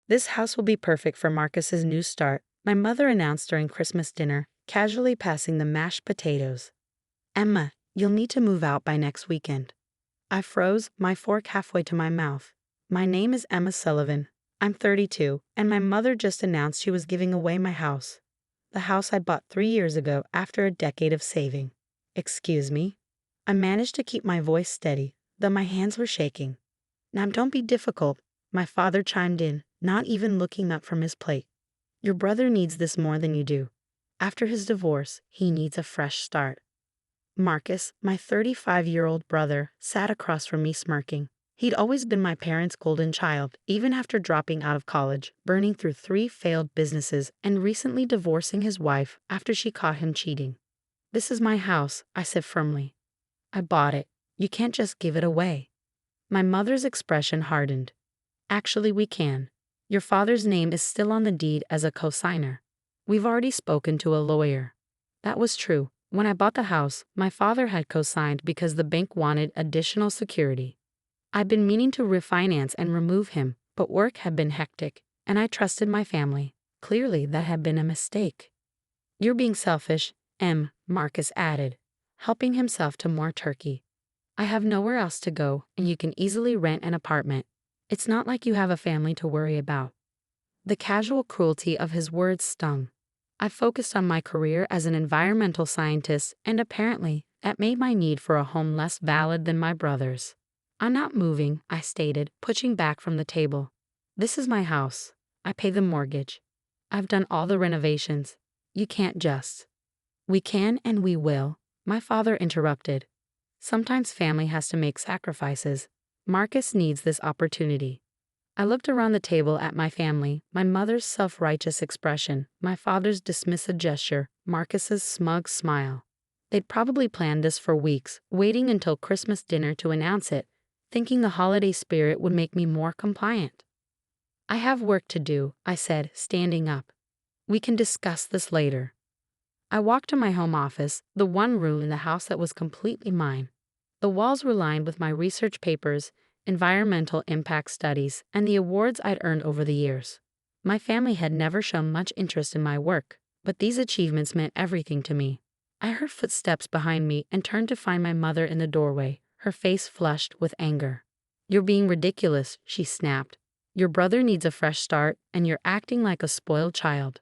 This house will be perfect for Marcus's new start, my mother announced during Christmas dinner, casually passing the mashed potatoes. Emma, you'll need to move out by next weekend. I froze, my fork halfway to my mouth. My name is Emma Sullivan. I'm 32, and my mother just announced she was giving away my house. The house I bought 3 years ago after a decade of saving. Excuse me? I managed to keep my voice steady, though my hands were shaking. Now don't be difficult, my father chimed in, not even looking up from his plate. Your brother needs this more than you do. After his divorce, he needs a fresh start. Marcus, my 35-year-old brother, sat across from me smirking. He'd always been my parents' golden child, even after dropping out of college, burning through 3 failed businesses, and recently divorcing his wife after she caught him cheating. This is my house, I said firmly. I bought it. You can't just give it away. My mother's expression hardened. Actually, we can. Your father's name is still on the deed as a cosigner. We've already spoken to a lawyer. That was true. When I bought the house, my father had co-signed because the bank wanted additional security. I'd been meaning to refinance and remove him, but work had been hectic, and I trusted my family. Clearly, that had been a mistake. You're being selfish, Marcus added, helping himself to more turkey. I have nowhere else to go, and you can easily rent an apartment. It's not like you have a family to worry about. The casual cruelty of his words stung. I focused on my career as an environmental scientist, and apparently, that made my need for a home less valid than my brother's. I'm not moving, I stated, pushing back from the table. This is my house. I pay the mortgage. I've done all the renovations. You can't just. We can and we will, my father interrupted. Sometimes family has to make sacrifices. Marcus needs this opportunity. I looked around the table at my family, my mother's self-righteous expression, my father's dismissive gesture, Marcus's smug smile. They'd probably planned this for weeks, waiting until Christmas dinner to announce it, thinking the holiday spirit would make me more compliant. I have work to do, I said, standing up. We can discuss this later. I walked to my home office, the one room in the house that was completely mine. The walls were lined with my research papers, environmental impact studies, and the awards I'd earned over the years. My family had never shown much interest in my work, but these achievements meant everything to me. I heard footsteps behind me and turned to find my mother in the doorway, her face flushed with anger. You're being ridiculous, she snapped. Your brother needs a fresh start, and you're acting like a spoiled child.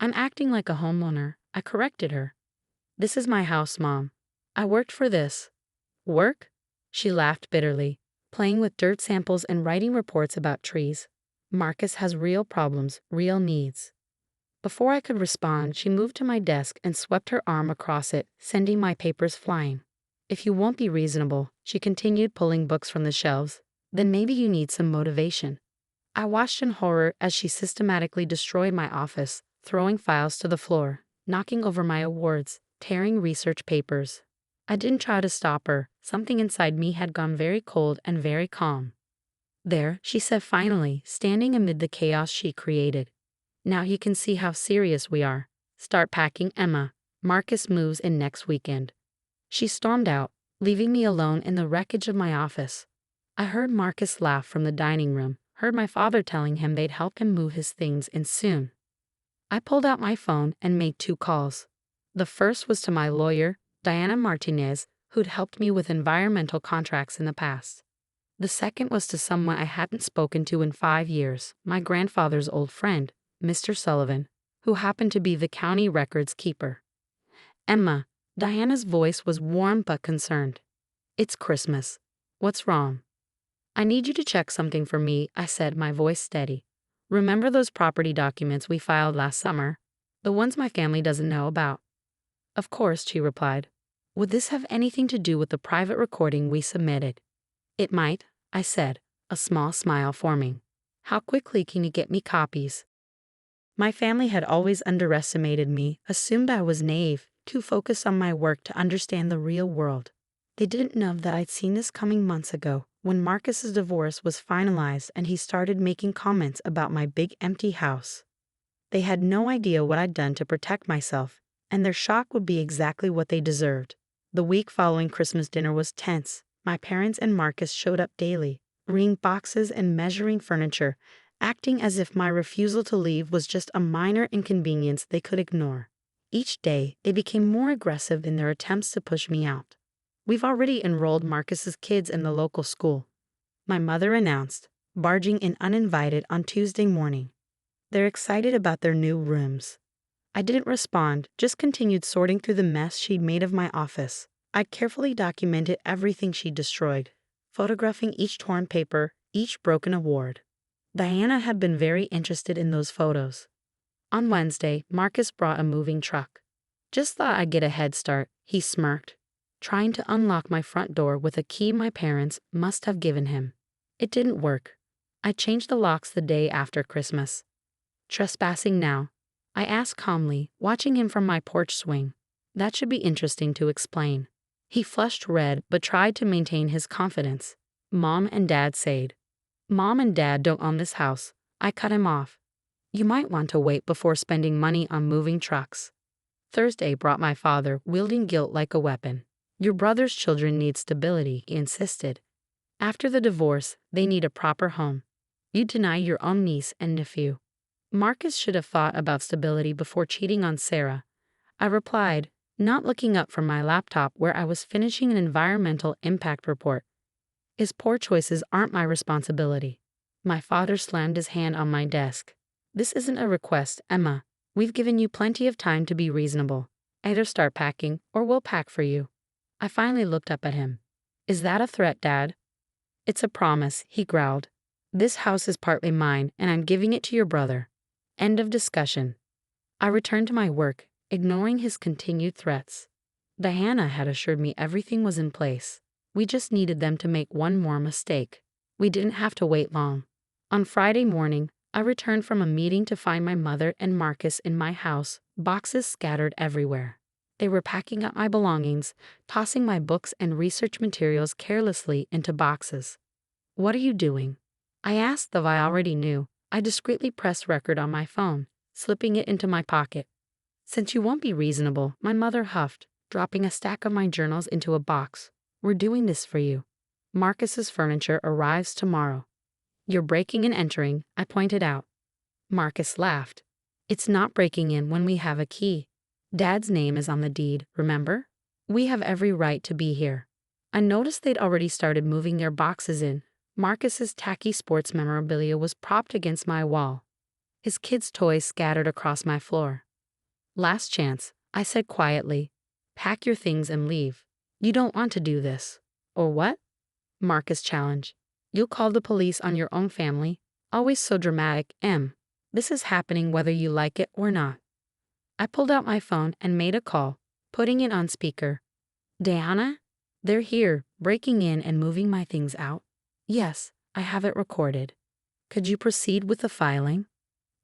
I'm acting like a homeowner, I corrected her. This is my house, Mom. I worked for this. Work? She laughed bitterly, playing with dirt samples and writing reports about trees. Marcus has real problems, real needs. Before I could respond, she moved to my desk and swept her arm across it, sending my papers flying. If you won't be reasonable, she continued pulling books from the shelves, then maybe you need some motivation. I watched in horror as she systematically destroyed my office, throwing files to the floor, knocking over my awards, tearing research papers. I didn't try to stop her. Something inside me had gone very cold and very calm. There, she said finally, standing amid the chaos she created. Now you can see how serious we are. Start packing, Emma. Marcus moves in next weekend. She stormed out, leaving me alone in the wreckage of my office. I heard Marcus laugh from the dining room, heard my father telling him they'd help him move his things in soon. I pulled out my phone and made 2 calls. The first was to my lawyer, Diana Martinez, who'd helped me with environmental contracts in the past. The second was to someone I hadn't spoken to in 5 years, my grandfather's old friend, Mr. Sullivan, who happened to be the county records keeper. Emma, Diana's voice was warm but concerned. It's Christmas. What's wrong? I need you to check something for me, I said, my voice steady. Remember those property documents we filed last summer? The ones my family doesn't know about. Of course, she replied. Would this have anything to do with the private recording we submitted? It might, I said, a small smile forming. How quickly can you get me copies? My family had always underestimated me, assumed I was naive, too focused on my work to understand the real world. They didn't know that I'd seen this coming months ago, when Marcus's divorce was finalized and he started making comments about my big empty house. They had no idea what I'd done to protect myself, and their shock would be exactly what they deserved. The week following Christmas dinner was tense. My parents and Marcus showed up daily, bringing boxes and measuring furniture, acting as if my refusal to leave was just a minor inconvenience they could ignore. Each day, they became more aggressive in their attempts to push me out. We've already enrolled Marcus's kids in the local school, my mother announced, barging in uninvited on Tuesday morning. They're excited about their new rooms. I didn't respond, just continued sorting through the mess she'd made of my office. I carefully documented everything she'd destroyed, photographing each torn paper, each broken award. Diana had been very interested in those photos. On Wednesday, Marcus brought a moving truck. Just thought I'd get a head start, he smirked, trying to unlock my front door with a key my parents must have given him. It didn't work. I changed the locks the day after Christmas. Trespassing now? I asked calmly, watching him from my porch swing. That should be interesting to explain. He flushed red but tried to maintain his confidence. Mom and Dad said. Mom and Dad don't own this house. I cut him off. You might want to wait before spending money on moving trucks. Thursday brought my father, wielding guilt like a weapon. Your brother's children need stability, he insisted. After the divorce, they need a proper home. You deny your own niece and nephew. Marcus should have thought about stability before cheating on Sarah. I replied, not looking up from my laptop where I was finishing an environmental impact report. His poor choices aren't my responsibility. My father slammed his hand on my desk. This isn't a request, Emma. We've given you plenty of time to be reasonable. Either start packing, or we'll pack for you. I finally looked up at him. Is that a threat, Dad? It's a promise, he growled. This house is partly mine, and I'm giving it to your brother. End of discussion. I returned to my work, ignoring his continued threats. Diana had assured me everything was in place. We just needed them to make one more mistake. We didn't have to wait long. On Friday morning, I returned from a meeting to find my mother and Marcus in my house, boxes scattered everywhere. They were packing up my belongings, tossing my books and research materials carelessly into boxes. What are you doing? I asked, though I already knew. I discreetly pressed record on my phone, slipping it into my pocket. Since you won't be reasonable, my mother huffed, dropping a stack of my journals into a box. We're doing this for you. Marcus's furniture arrives tomorrow. You're breaking and entering, I pointed out. Marcus laughed. It's not breaking in when we have a key. Dad's name is on the deed, remember? We have every right to be here. I noticed they'd already started moving their boxes in. Marcus's tacky sports memorabilia was propped against my wall. His kids' toys scattered across my floor. Last chance, I said quietly. Pack your things and leave. You don't want to do this. Or what? Marcus challenged. You'll call the police on your own family. Always so dramatic, Em. This is happening whether you like it or not. I pulled out my phone and made a call, putting it on speaker. Diana? They're here, breaking in and moving my things out. Yes, I have it recorded. Could you proceed with the filing?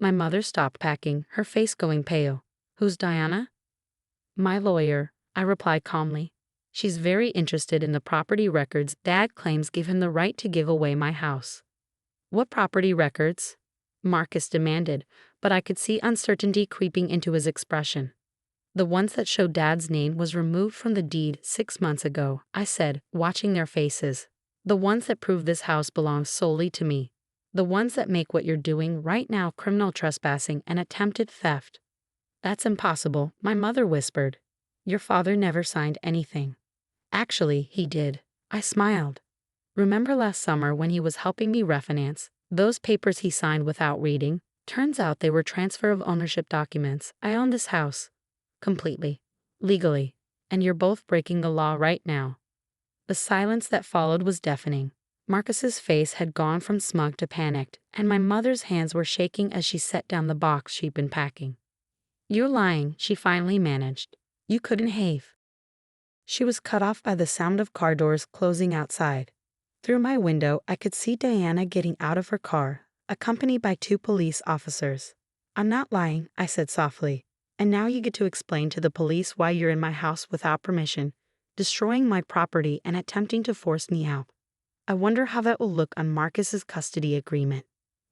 My mother stopped packing, her face going pale. Who's Diana? My lawyer, I replied calmly. She's very interested in the property records Dad claims give him the right to give away my house. What property records? Marcus demanded, but I could see uncertainty creeping into his expression. The ones that showed Dad's name was removed from the deed 6 months ago, I said, watching their faces. The ones that prove this house belongs solely to me. The ones that make what you're doing right now criminal trespassing and attempted theft. That's impossible, my mother whispered. Your father never signed anything. Actually, he did. I smiled. Remember last summer when he was helping me refinance? Those papers he signed without reading? Turns out they were transfer of ownership documents. I own this house. Completely. Legally. And you're both breaking the law right now. The silence that followed was deafening. Marcus's face had gone from smug to panicked, and my mother's hands were shaking as she set down the box she'd been packing. You're lying, she finally managed. You couldn't have. She was cut off by the sound of car doors closing outside. Through my window, I could see Diana getting out of her car, accompanied by 2 police officers. I'm not lying, I said softly. And now you get to explain to the police why you're in my house without permission, destroying my property and attempting to force me out. I wonder how that will look on Marcus's custody agreement.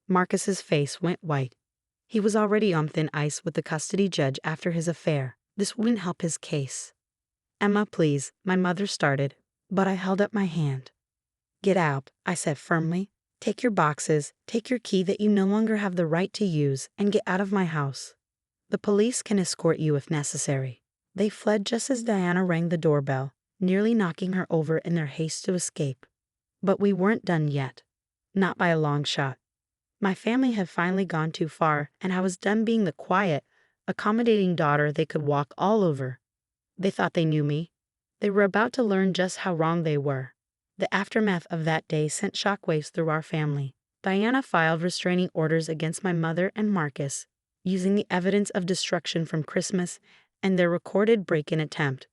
Marcus's face went white. He was already on thin ice with the custody judge after his affair. This wouldn't help his case. Emma, please, my mother started, but I held up my hand. Get out, I said firmly. Take your boxes, take your key that you no longer have the right to use, and get out of my house. The police can escort you if necessary." They fled just as Diana rang the doorbell, nearly knocking her over in their haste to escape. But we weren't done yet. Not by a long shot. My family had finally gone too far, and I was done being the quiet, accommodating daughter they could walk all over. They thought they knew me. They were about to learn just how wrong they were. The aftermath of that day sent shockwaves through our family. Diana filed restraining orders against my mother and Marcus, using the evidence of destruction from Christmas and their recorded break-in attempt.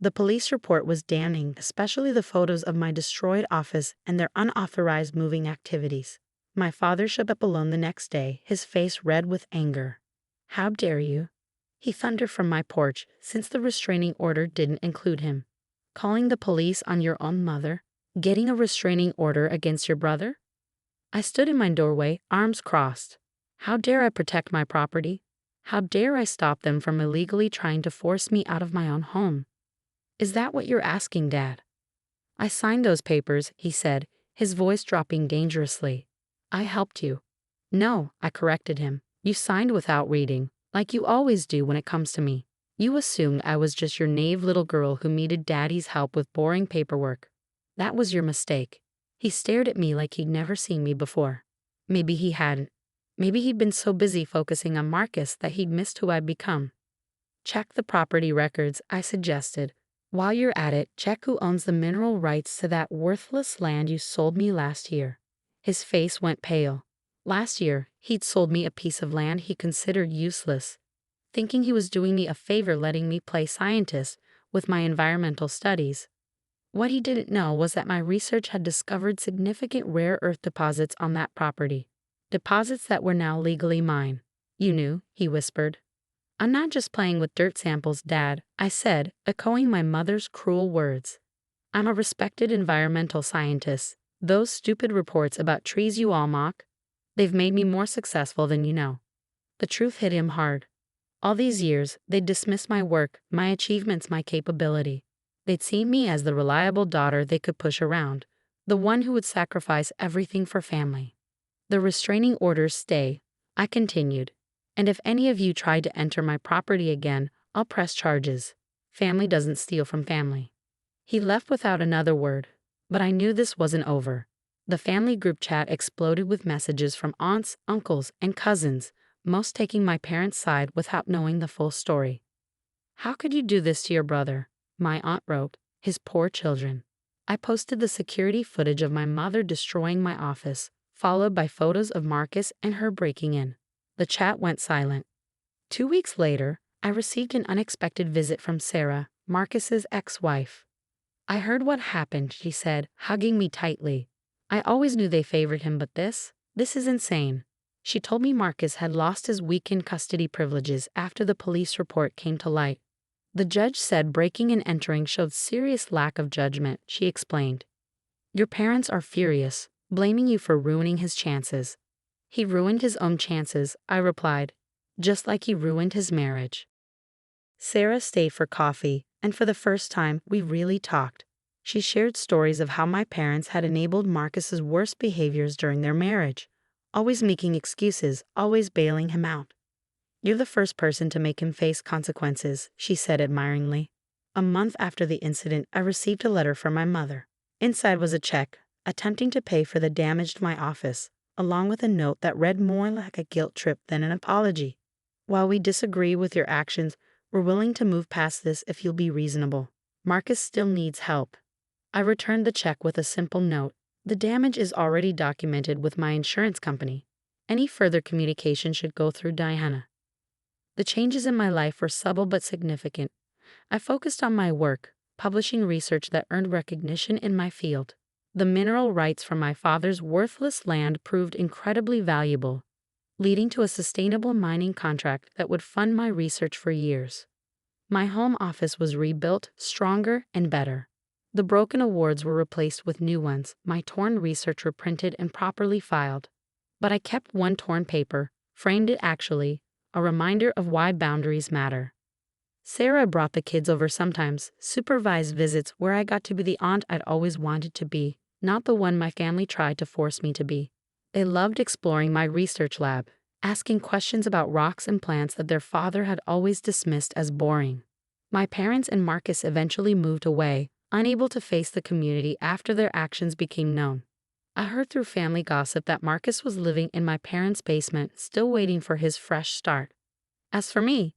The police report was damning, especially the photos of my destroyed office and their unauthorized moving activities. My father showed up alone the next day, his face red with anger. "How dare you?" he thundered from my porch, since the restraining order didn't include him. "Calling the police on your own mother? Getting a restraining order against your brother?" I stood in my doorway, arms crossed. How dare I protect my property? How dare I stop them from illegally trying to force me out of my own home? "Is that what you're asking, Dad?" "I signed those papers," he said, his voice dropping dangerously. "I helped you." "No," I corrected him. "You signed without reading, like you always do when it comes to me. You assumed I was just your naive little girl who needed Daddy's help with boring paperwork. That was your mistake." He stared at me like he'd never seen me before. Maybe he hadn't. Maybe he'd been so busy focusing on Marcus that he'd missed who I'd become. "Check the property records," I suggested. "While you're at it, check who owns the mineral rights to that worthless land you sold me last year." His face went pale. Last year, he'd sold me a piece of land he considered useless, thinking he was doing me a favor letting me play scientist with my environmental studies. What he didn't know was that my research had discovered significant rare earth deposits on that property. Deposits that were now legally mine. "You knew," he whispered. "I'm not just playing with dirt samples, Dad," I said, echoing my mother's cruel words. "I'm a respected environmental scientist. Those stupid reports about trees you all mock, they've made me more successful than you know." The truth hit him hard. All these years, they'd dismissed my work, my achievements, my capability. They'd seen me as the reliable daughter they could push around, the one who would sacrifice everything for family. "The restraining orders stay," I continued. "And if any of you try to enter my property again, I'll press charges. Family doesn't steal from family." He left without another word, but I knew this wasn't over. The family group chat exploded with messages from aunts, uncles, and cousins, most taking my parents' side without knowing the full story. "How could you do this to your brother?" my aunt wrote. "His poor children." I posted the security footage of my mother destroying my office, followed by photos of Marcus and her breaking in. The chat went silent. 2 weeks later, I received an unexpected visit from Sarah, Marcus's ex-wife. "I heard what happened," she said, hugging me tightly. "I always knew they favored him, but this is insane." She told me Marcus had lost his weekend custody privileges after the police report came to light. "The judge said breaking and entering showed serious lack of judgment," she explained. "Your parents are furious, blaming you for ruining his chances." "He ruined his own chances," I replied, "just like he ruined his marriage." Sarah stayed for coffee, and for the first time, we really talked. She shared stories of how my parents had enabled Marcus's worst behaviors during their marriage, always making excuses, always bailing him out. "You're the first person to make him face consequences," she said admiringly. A month after the incident, I received a letter from my mother. Inside was a check, attempting to pay for the damage to my office, along with a note that read more like a guilt trip than an apology. "While we disagree with your actions, we're willing to move past this if you'll be reasonable. Marcus still needs help." I returned the check with a simple note. "The damage is already documented with my insurance company. Any further communication should go through Diana." The changes in my life were subtle but significant. I focused on my work, publishing research that earned recognition in my field. The mineral rights from my father's worthless land proved incredibly valuable, leading to a sustainable mining contract that would fund my research for years. My home office was rebuilt, stronger and better. The broken awards were replaced with new ones, my torn research reprinted and properly filed. But I kept one torn paper, framed it actually, a reminder of why boundaries matter. Sarah brought the kids over sometimes, supervised visits where I got to be the aunt I'd always wanted to be, not the one my family tried to force me to be. They loved exploring my research lab, asking questions about rocks and plants that their father had always dismissed as boring. My parents and Marcus eventually moved away, unable to face the community after their actions became known. I heard through family gossip that Marcus was living in my parents' basement, still waiting for his fresh start. As for me,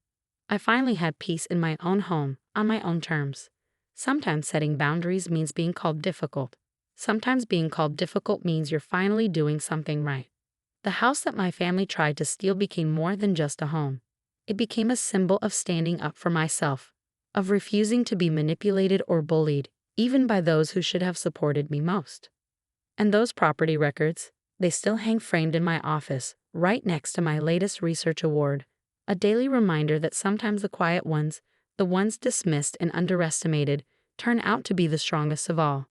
I finally had peace in my own home, on my own terms. Sometimes setting boundaries means being called difficult. Sometimes being called difficult means you're finally doing something right. The house that my family tried to steal became more than just a home. It became a symbol of standing up for myself, of refusing to be manipulated or bullied, even by those who should have supported me most. And those property records, they still hang framed in my office, right next to my latest research award, a daily reminder that sometimes the quiet ones, the ones dismissed and underestimated, turn out to be the strongest of all.